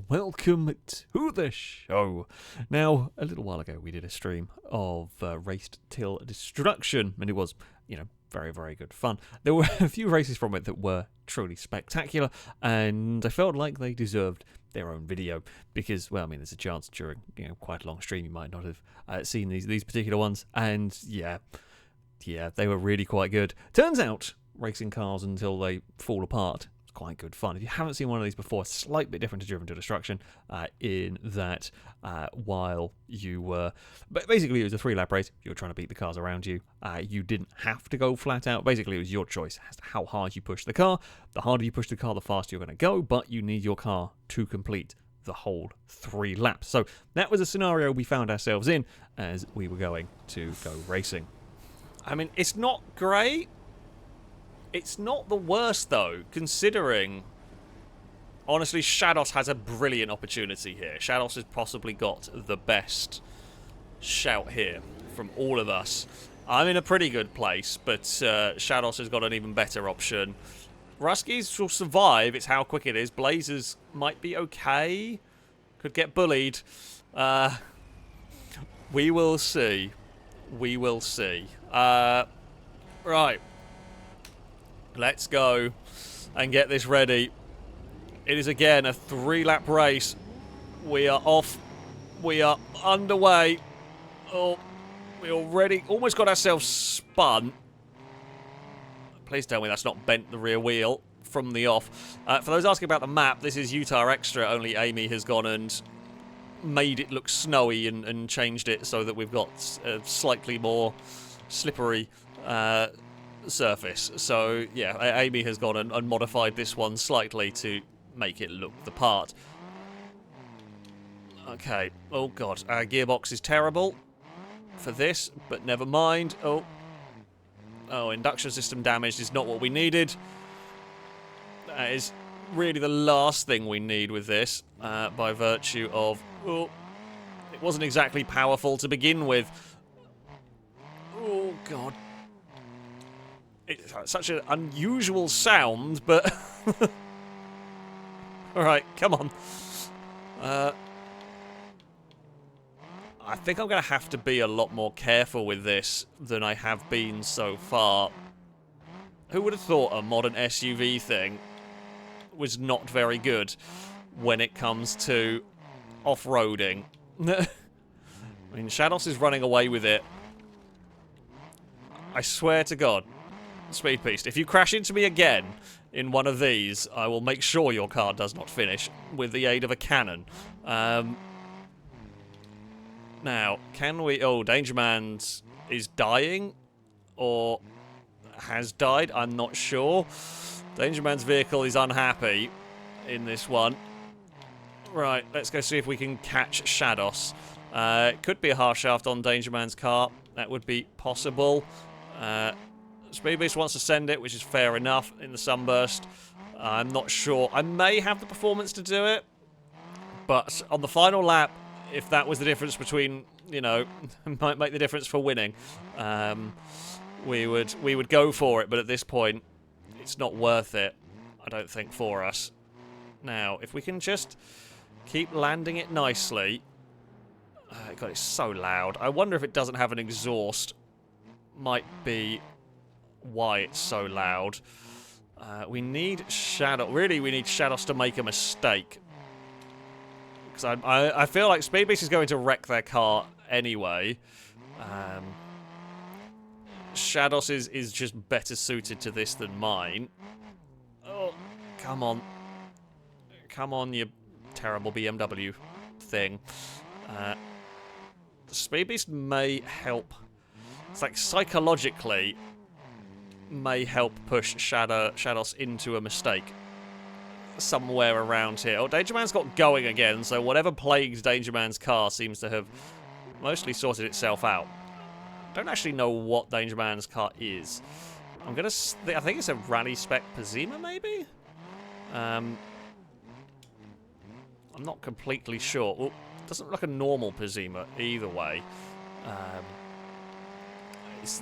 welcome to the show. Now, a little while ago we did a stream of Raced Till Destruction, and it was, very, very good fun. There were a few races from it that were truly spectacular, and I felt like they deserved their own video, because, well, there's a chance during, quite a long stream you might not have seen these particular ones, and yeah, they were really quite good. Turns out, racing cars until they fall apart, quite good fun. If you haven't seen one of these before, it's slightly different to Driven to Destruction in that while you were... But basically, it was a 3-lap race. You were trying to beat the cars around you. You didn't have to go flat out. Basically, it was your choice as to how hard you push the car. The harder you push the car, the faster you're going to go, but you need your car to complete the whole 3 laps. So that was a scenario we found ourselves in as we were going to go racing. It's not great. It's not the worst, though, considering, honestly, Shados has a brilliant opportunity here. Shados has possibly got the best shout here from all of us. I'm in a pretty good place, but Shados has got an even better option. Ruskies will survive. It's how quick it is. Blazers might be okay. Could get bullied. We will see. We will see. Right. Let's go and get this ready. It is again a 3-lap race. We are off. We are underway. Oh, we already almost got ourselves spun. Please tell me that's not bent the rear wheel from the off. For those asking about the map, this is Utah Extra, only Amy has gone and made it look snowy and changed it so that we've got a slightly more slippery surface. So yeah, Amy has gone and modified this one slightly to make it look the part. Okay. Oh god, our gearbox is terrible for this, but never mind. Oh, induction system damaged is not what we needed. That is really the last thing we need with this, by virtue of it wasn't exactly powerful to begin with. Oh god. It's such an unusual sound, but... Alright, come on. I think I'm going to have to be a lot more careful with this than I have been so far. Who would have thought a modern SUV thing was not very good when it comes to off-roading? Shados is running away with it. I swear to God. Speed Beast, if you crash into me again in one of these, I will make sure your car does not finish with the aid of a cannon. Now, can we... Oh, Danger Man is dying? Or has died? I'm not sure. Danger Man's vehicle is unhappy in this one. Right, let's go see if we can catch Shados. It could be a half shaft on Danger Man's car. That would be possible. Speed Beast wants to send it, which is fair enough in the sunburst. I'm not sure. I may have the performance to do it, but on the final lap, if that was the difference between, might make the difference for winning, we would go for it. But at this point, it's not worth it, I don't think, for us. Now, if we can just keep landing it nicely. God, it's so loud. I wonder if it doesn't have an exhaust. Might be why it's so loud. We need Shadow. Really, we need Shadows to make a mistake. Because I feel like Speed Beast is going to wreck their car anyway. Shadows is just better suited to this than mine. Oh, come on. Come on, you terrible BMW thing. Speed Beast may help. It's like psychologically may help push Shados into a mistake somewhere around here. Oh, Danger Man's got going again, so whatever plagues Danger Man's car seems to have mostly sorted itself out. I don't actually know what Danger Man's car is. I think it's a rally spec Pazima, maybe? I'm not completely sure. Well, it doesn't look like a normal Pazima either way. It's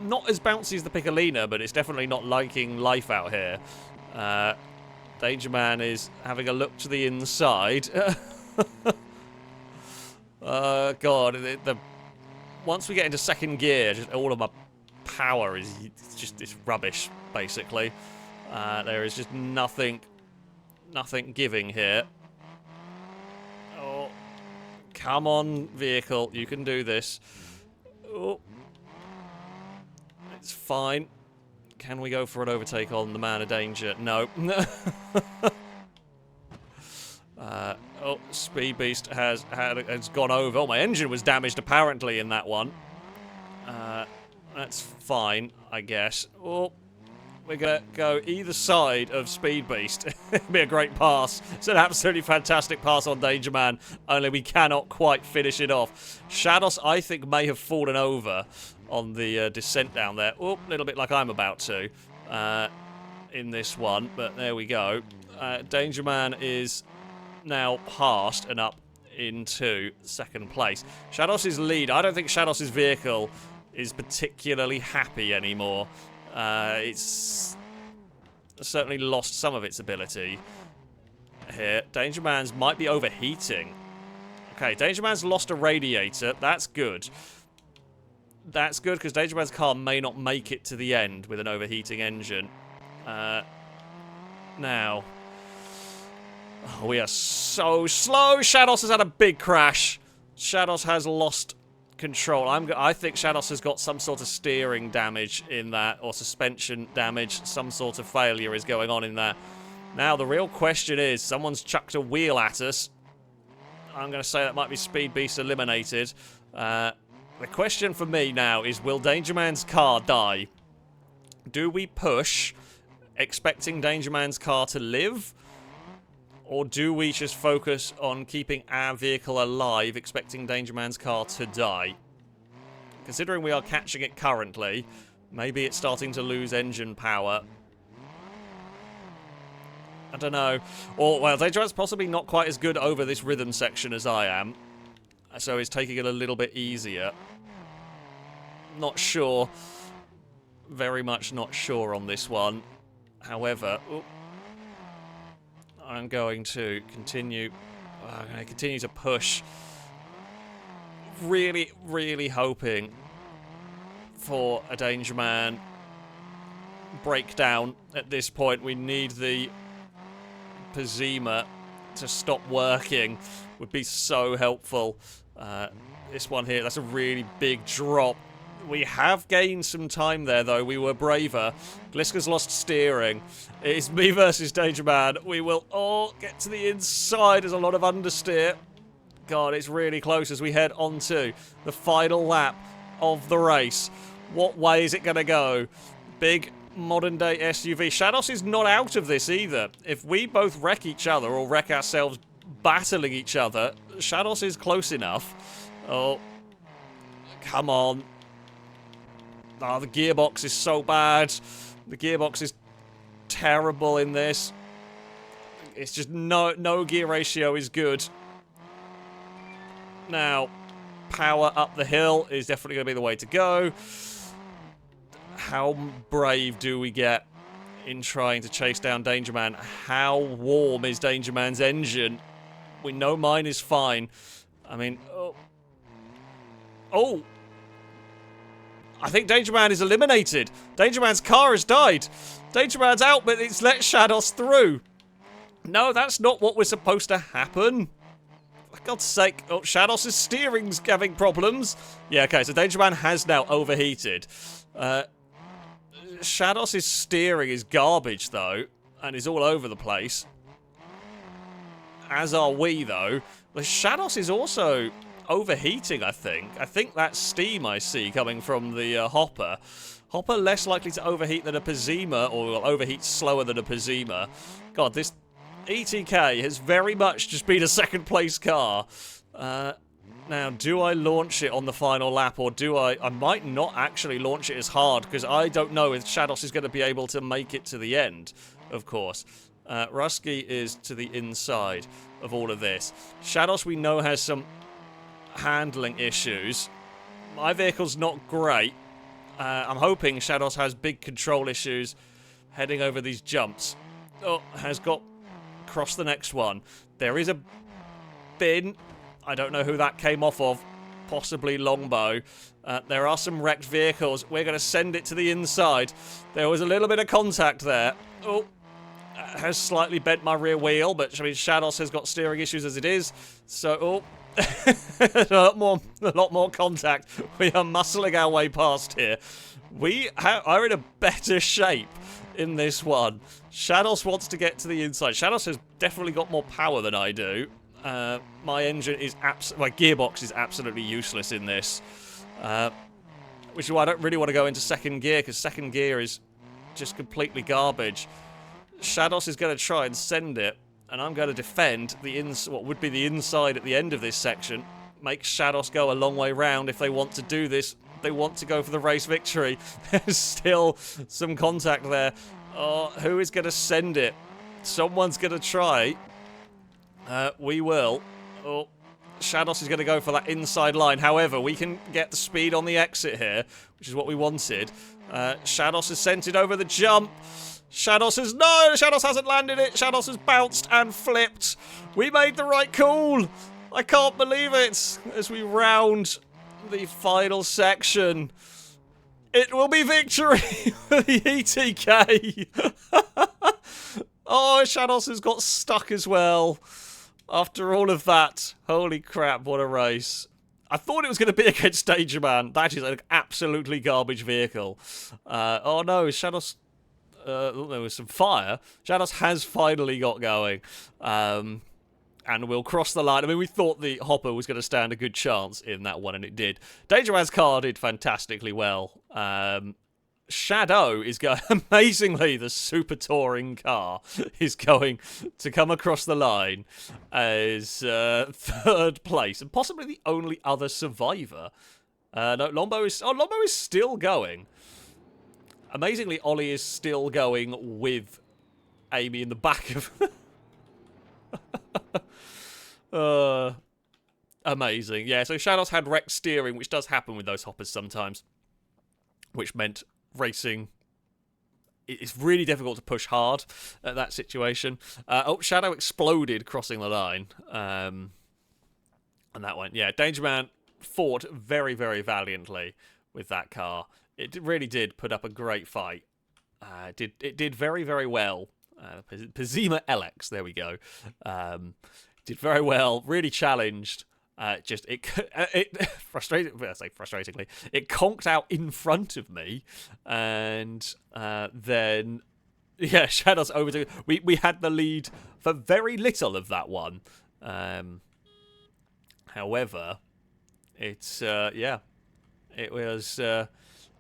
not as bouncy as the Piccolina, but it's definitely not liking life out here. Danger Man is having a look to the inside. God, once we get into second gear, just all of my power is just this rubbish, basically. There is just nothing giving here. Oh, come on, vehicle, you can do this. Oh, it's fine. Can we go for an overtake on the man of danger? No. Oh, Speed Beast has gone over. Oh, my engine was damaged apparently in that one. That's fine, I guess. Oh, we're gonna go either side of Speed Beast. It'd be a great pass. It's an absolutely fantastic pass on Danger Man. Only we cannot quite finish it off. Shados, I think, may have fallen over on the descent down there. Oh, a little bit like I'm about to in this one, but there we go. Danger Man is now passed and up into second place. Shados' lead, I don't think Shados' vehicle is particularly happy anymore. It's certainly lost some of its ability here. Danger Man's might be overheating. Okay, Danger Man's lost a radiator. That's good. That's good, because Danger Man's car may not make it to the end with an overheating engine. Now... Oh, we are so slow. Shados has had a big crash. Shados has lost control. I think Shados has got some sort of steering damage in that, or suspension damage. Some sort of failure is going on in that. Now, the real question is, someone's chucked a wheel at us. I'm going to say that might be Speed Beast eliminated. The question for me now is, will Danger Man's car die? Do we push, expecting Danger Man's car to live? Or do we just focus on keeping our vehicle alive, expecting Danger Man's car to die? Considering we are catching it currently, maybe it's starting to lose engine power. I don't know. Or, well, Danger Man's possibly not quite as good over this rhythm section as I am. So he's taking it a little bit easier. Not sure. Very much not sure on this one. However... Ooh, I'm going to continue. I'm going to continue to push. Really, really hoping for a Danger Man breakdown at this point. We need the Pazima to stop working. Would be so helpful. This one here, that's a really big drop. We have gained some time there, though. We were braver. Gliska's lost steering. It's me versus Danger Man. We will all get to the inside. There's a lot of understeer. God, it's really close as we head on to the final lap of the race. What way is it going to go? Big modern-day SUV. Shados is not out of this either. If we both wreck each other or wreck ourselves battling each other, Shados is close enough. Oh, come on. Oh, the gearbox is so bad. The gearbox is terrible in this. It's just no gear ratio is good. Now, power up the hill is definitely going to be the way to go. How brave do we get in trying to chase down Danger Man? How warm is Danger Man's engine? We know mine is fine. I mean, oh. I think Danger Man is eliminated. Danger Man's car has died. Danger Man's out, but it's let Shados through. No, that's not what was supposed to happen. For God's sake. Oh, Shados' steering's having problems. Yeah, okay, so Danger Man has now overheated. Shados' steering is garbage, though, and is all over the place. As are we, though. The Shados is also overheating, I think. I think that's steam I see coming from the hopper. Hopper less likely to overheat than a Pazima, or will overheat slower than a Pazima. God, this ETK has very much just been a second place car. Now, do I launch it on the final lap, or do I might not actually launch it as hard, because I don't know if Shados is going to be able to make it to the end, of course. Rusky is to the inside of all of this. Shados, we know, has some handling issues. My vehicle's not great. I'm hoping Shados has big control issues heading over these jumps. Oh, has got cross the next one. There is a bin. I don't know who that came off of. Possibly Longbow. There are some wrecked vehicles. We're going to send it to the inside. There was a little bit of contact there. Oh, has slightly bent my rear wheel, but I mean, Shadows has got steering issues as it is. So, a lot more contact. We are muscling our way past here. We are in a better shape in this one. Shadows wants to get to the inside. Shadows has definitely got more power than I do. My gearbox is absolutely useless in this. Which is why I don't really want to go into second gear, because second gear is just completely garbage. Shadows is going to try and send it, and I'm going to defend what would be the inside at the end of this section. Make Shadows go a long way round if they want to do this. They want to go for the race victory. There's still some contact there. Oh, who is going to send it? Someone's going to try. We will. Oh, Shadows is going to go for that inside line. However, we can get the speed on the exit here, which is what we wanted. Shadows has sent it over the jump. Shadows hasn't landed it. Shadows has bounced and flipped. We made the right call. I can't believe it. As we round the final section, it will be victory for the ETK. Oh, Shadows has got stuck as well. After all of that, holy crap, what a race. I thought it was going to be against Danger Man. That is an absolutely garbage vehicle. Oh no, Shadows... there was some fire. Shadows has finally got going. And we'll cross the line. I mean, we thought the Hopper was going to stand a good chance in that one, and it did. Danger Man's car did fantastically well. Shadow is going... Amazingly, the super touring car is going to come across the line as third place, and possibly the only other survivor. No, Longbow is still going. Amazingly, Ollie is still going with Amy in the back of... amazing. Yeah, so Shadows had wrecked steering, which does happen with those hoppers sometimes, which meant racing, it's really difficult to push hard at that situation. Shadow exploded crossing the line. And that went, yeah, Danger Man fought very, very valiantly with that car. It really did put up a great fight. It did very, very well. Pazima LX, there we go. Did very well, really challenged. Frustratingly, it conked out in front of me, and then, yeah, Shadows overtook. We had the lead for very little of that one. However, it's it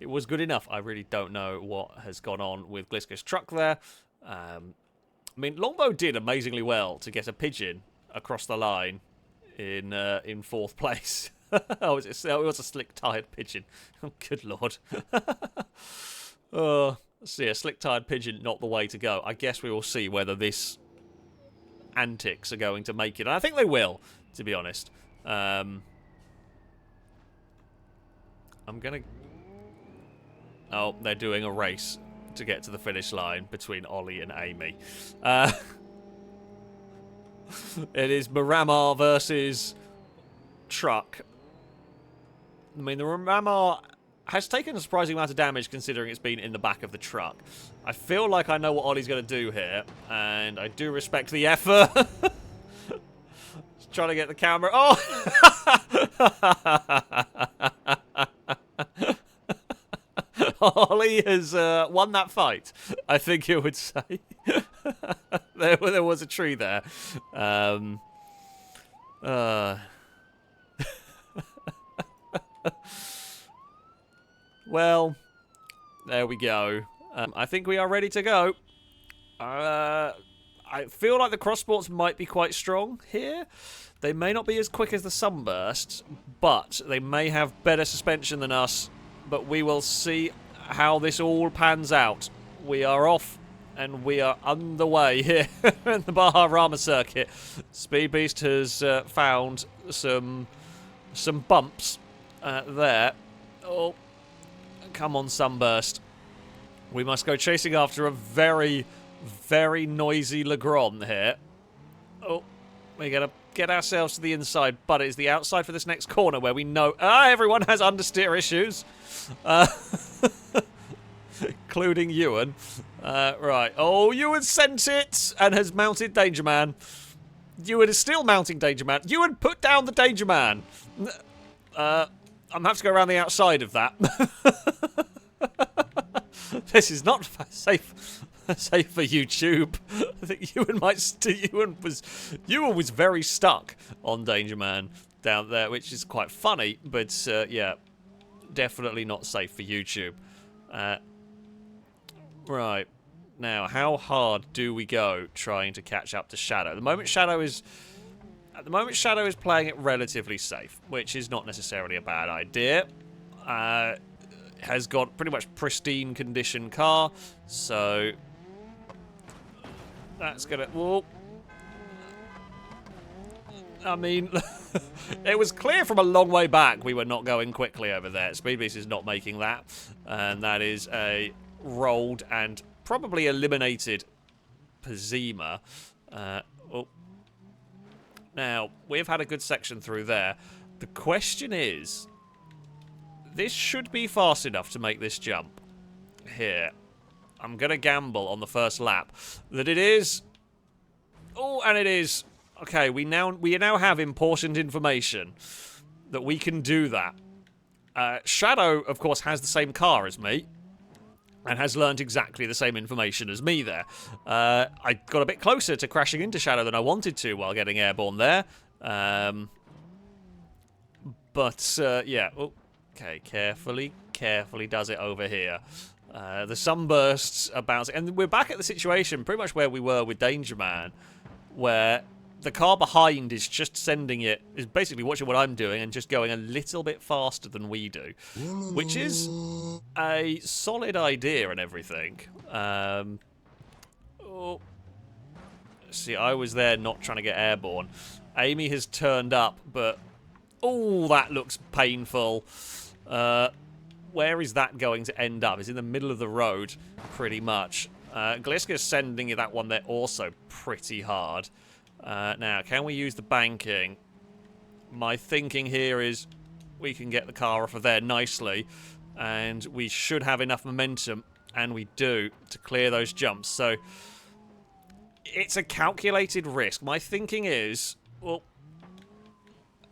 was good enough. I really don't know what has gone on with Glisco's truck there. I mean, Longbow did amazingly well to get a pigeon across the line in fourth place. Oh, it was a slick-tired pigeon. Oh, good lord. Let's see, a slick-tired pigeon, not the way to go. I guess we will see whether this antics are going to make it. And I think they will, to be honest. I'm going to... Oh, they're doing a race to get to the finish line between Ollie and Amy. It is Miramar versus Truck. I mean, the Miramar has taken a surprising amount of damage considering it's been in the back of the truck. I feel like I know what Ollie's going to do here, and I do respect the effort. Just trying to get the camera. Oh! Ollie has won that fight, I think you would say. there was a tree there. Well, there we go. I think we are ready to go. I feel like the crosssports might be quite strong here. They may not be as quick as the Sunbursts, but they may have better suspension than us. But we will see how this all pans out. We are off, and we are underway here in the Baja Rama circuit. Speed Beast has found some bumps there. Oh, come on, Sunburst. We must go chasing after a very, very noisy Legrand here. Oh, we're going to get ourselves to the inside, but it's the outside for this next corner where we know everyone has understeer issues. Including Ewan. Right. Oh, Ewan sent it and has mounted Danger Man. Ewan is still mounting Danger Man. Ewan, put down the Danger Man. I'm going to have to go around the outside of that. This is not safe for YouTube. I think Ewan was very stuck on Danger Man down there, which is quite funny, but yeah, definitely not safe for YouTube. Right. Now, how hard do we go trying to catch up to Shadow? At the moment, Shadow is playing it relatively safe, which is not necessarily a bad idea. Has got pretty much pristine condition car, so that's gonna. Whoa. I mean, it was clear from a long way back we were not going quickly over there. Speed Beast is not making that, and that is a rolled and probably eliminated Pazima. Oh. Now, we've had a good section through there. The question is, this should be fast enough to make this jump here. I'm going to gamble on the first lap that it is. Oh, and it is. Okay, we now have important information that we can do that. Shadow, of course, has the same car as me and has learned exactly the same information as me there. I got a bit closer to crashing into Shadow than I wanted to while getting airborne there. But, yeah. Oh, okay, carefully does it over here. The sunbursts are bouncing. And we're back at the situation pretty much where we were with Danger Man, where the car behind is just sending it, is basically watching what I'm doing and just going a little bit faster than we do, which is a solid idea and everything. Oh, see, I was there not trying to get airborne. Amy has turned up, but oh, that looks painful. Where is that going to end up? It's in the middle of the road, pretty much. Gliska's sending that one there also pretty hard. Now, can we use the banking? My thinking here is we can get the car off of there nicely, and we should have enough momentum, and we do, to clear those jumps. So, it's a calculated risk. My thinking is, well,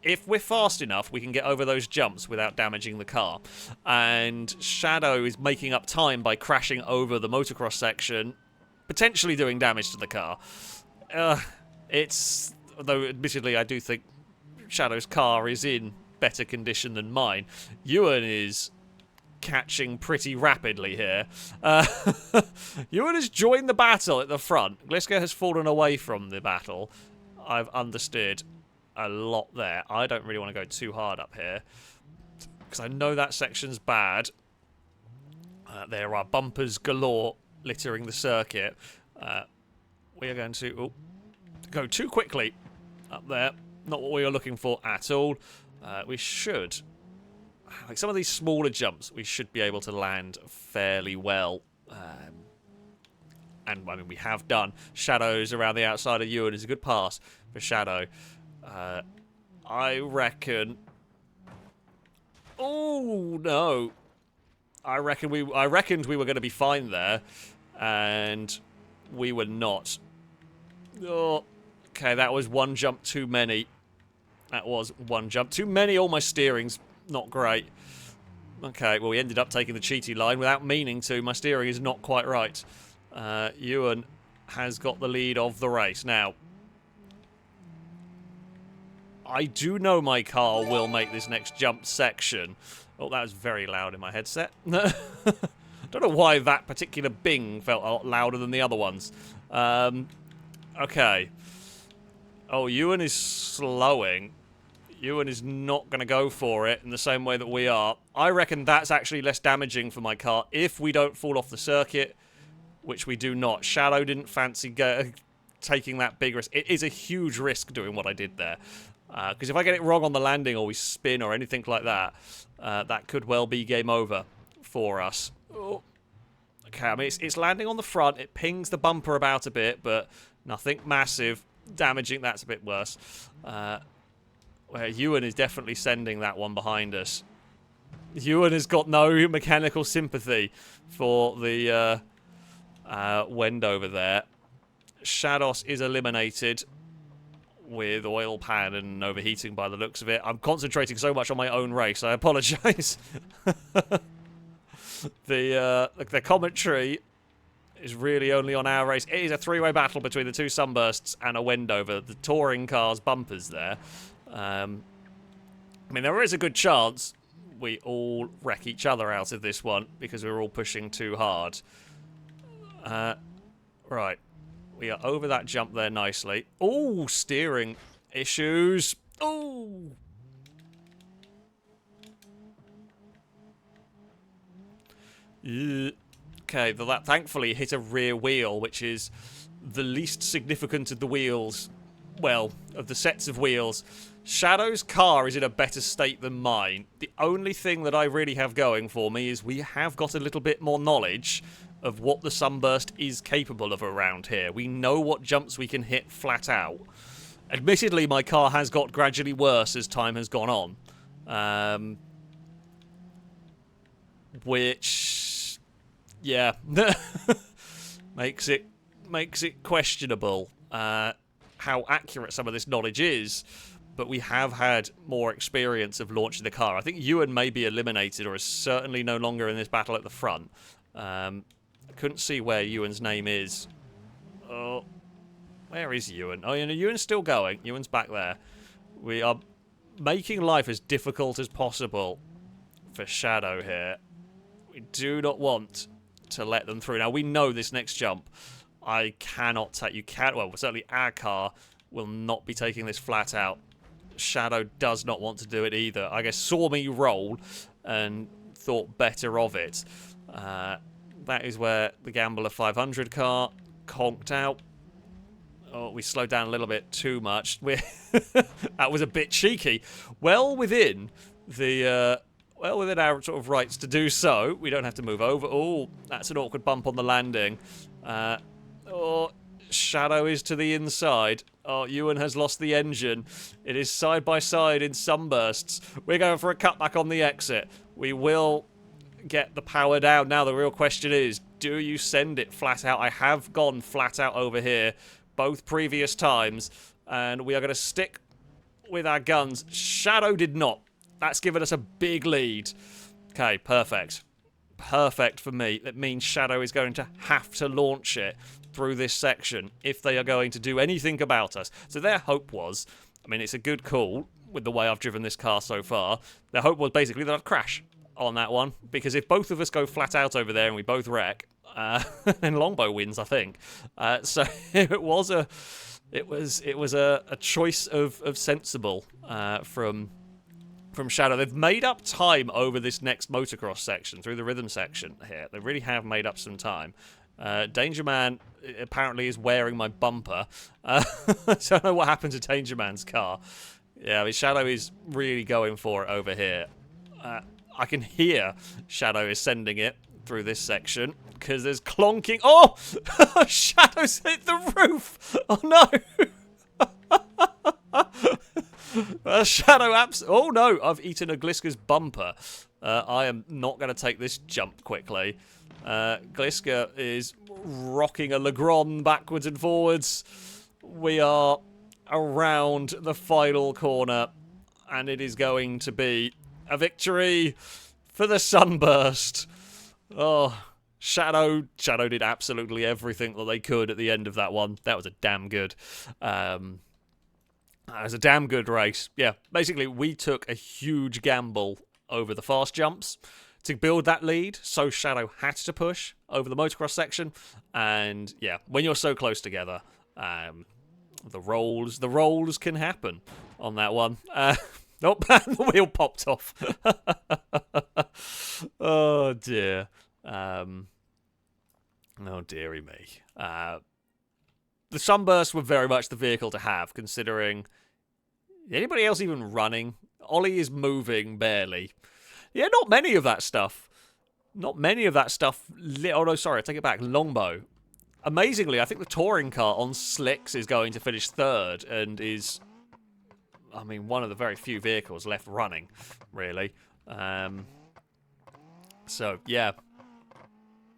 if we're fast enough, we can get over those jumps without damaging the car. And Shadow is making up time by crashing over the motocross section, potentially doing damage to the car. Though admittedly I do think Shadow's car is in better condition than mine. Ewan is catching pretty rapidly here. Ewan has joined the battle at the front. Gliska has fallen away from the battle. I've understood a lot there. I don't really want to go too hard up here, because I know that section's bad. There are bumpers galore littering the circuit. We are going to go too quickly up there. Not what we were looking for at all. We should, like some of these smaller jumps, we should be able to land fairly well. And I mean, we have done. Shadows around the outside of Ewan is a good pass for Shadow. I reckon. Oh no! I reckoned we were going to be fine there, and we were not. Oh, okay, that was one jump too many. That was one jump too many. All my steering's not great. Okay, well, we ended up taking the cheaty line without meaning to. My steering is not quite right. Ewan has got the lead of the race. Now, I do know my car will make this next jump section. Oh, that was very loud in my headset. I don't know why that particular bing felt a lot louder than the other ones. Okay. Oh, Ewan is slowing. Ewan is not going to go for it in the same way that we are. I reckon that's actually less damaging for my car if we don't fall off the circuit, which we do not. Shadow didn't fancy taking that big risk. It is a huge risk doing what I did there. Because if I get it wrong on the landing or we spin or anything like that, that could well be game over for us. Oh. Okay, I mean, it's landing on the front. It pings the bumper about a bit, but nothing massive. damaging. That's a bit worse. Where Ewan is definitely sending that one behind us. Ewan has got no mechanical sympathy for the Wendover there. Shados is eliminated with oil pan and overheating by the looks of it. I'm concentrating so much on my own race, I apologise. The commentary is really only on our race. It is a three-way battle between the two Sunbursts and a Wendover. The touring car's bumpers there. I mean, there is a good chance we all wreck each other out of this one because we're all pushing too hard. Right. We are over that jump there nicely. Oh, steering issues. Oh. Okay, that thankfully hit a rear wheel, which is the least significant of the wheels. Well, of the sets of wheels. Shadow's car is in a better state than mine. The only thing that I really have going for me is we have got a little bit more knowledge of what the Sunburst is capable of around here. We know what jumps we can hit flat out. Admittedly, my car has got gradually worse as time has gone on. Which, yeah, makes it questionable how accurate some of this knowledge is. But we have had more experience of launching the car. I think Ewan may be eliminated or is certainly no longer in this battle at the front. I couldn't see where Ewan's name is. Oh, where is Ewan? Oh, you know, Ewan's still going. Ewan's back there. We are making life as difficult as possible for Shadow here. We do not want to let them through. Now, we know this next jump. I cannot take... You can't... Well, certainly our car will not be taking this flat out. Shadow does not want to do it either. I guess saw me roll and thought better of it. That is where the Gambler 500 car conked out. Oh, we slowed down a little bit too much. That was a bit cheeky. Well within the... well within our sort of rights to do so. We don't have to move over. Oh, that's an awkward bump on the landing. Oh, Shadow is to the inside. Oh, Ewan has lost the engine. It is side by side in sunbursts. We're going for a cutback on the exit. We will get the power down. Now the real question is, do you send it flat out? I have gone flat out over here both previous times, and we are going to stick with our guns. Shadow did not. That's given us a big lead. Okay, perfect. Perfect for me. That means Shadow is going to have to launch it through this section if they are going to do anything about us. So their hope was, I mean, it's a good call with the way I've driven this car so far. Their hope was basically that I'd crash on that one, because if both of us go flat out over there and we both wreck, then Longbow wins, I think. So it was a choice of sensible from Shadow. They've made up time over this next motocross section, through the rhythm section here. They really have made up some time. Danger Man apparently is wearing my bumper. I don't know what happened to Danger Man's car. Yeah, I mean, Shadow is really going for it over here. I can hear Shadow is sending it through this section because there's clonking. Oh! Shadow's hit the roof! Oh no! Shadow oh no, I've eaten a Gliska's bumper. I am not going to take this jump quickly. Gliska is rocking a Legrand backwards and forwards. We are around the final corner, and it is going to be a victory for the Sunburst. Oh, Shadow did absolutely everything that they could at the end of that one. That was a damn good. That was a damn good race. Yeah, basically we took a huge gamble over the fast jumps to build that lead, so Shadow had to push over the motocross section. And yeah, when you're so close together, the rolls can happen on that one. Nope, the wheel popped off. Oh dear. Oh dearie me. The Sunbursts were very much the vehicle to have, considering... Anybody else even running? Ollie is moving barely. Yeah, not many of that stuff. Not many of that stuff... Oh no, sorry, I take it back. Longbow. Amazingly, I think the touring car on slicks is going to finish third and is, I mean, one of the very few vehicles left running, really. So, yeah.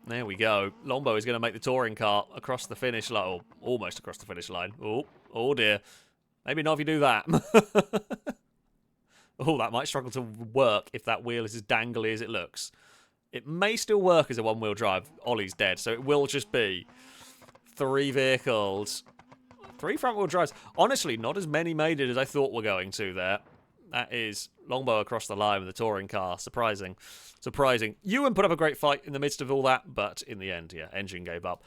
There we go. Longbow is going to make the touring car across the finish line, or almost across the finish line. Oh dear. Maybe not if you do that. Oh, that might struggle to work if that wheel is as dangly as it looks. It may still work as a one-wheel drive. Ollie's dead, so it will just be 3 vehicles. 3 front-wheel drives. Honestly, not as many made it as I thought were going to there. That is Longbow across the line with the touring car. Surprising. Surprising. Ewan put up a great fight in the midst of all that, but in the end, yeah, engine gave up.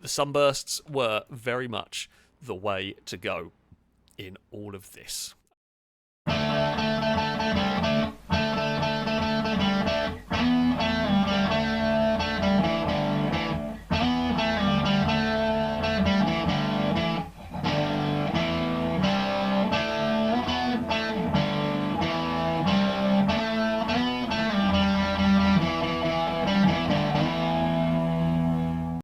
The sunbursts were very much the way to go in all of this.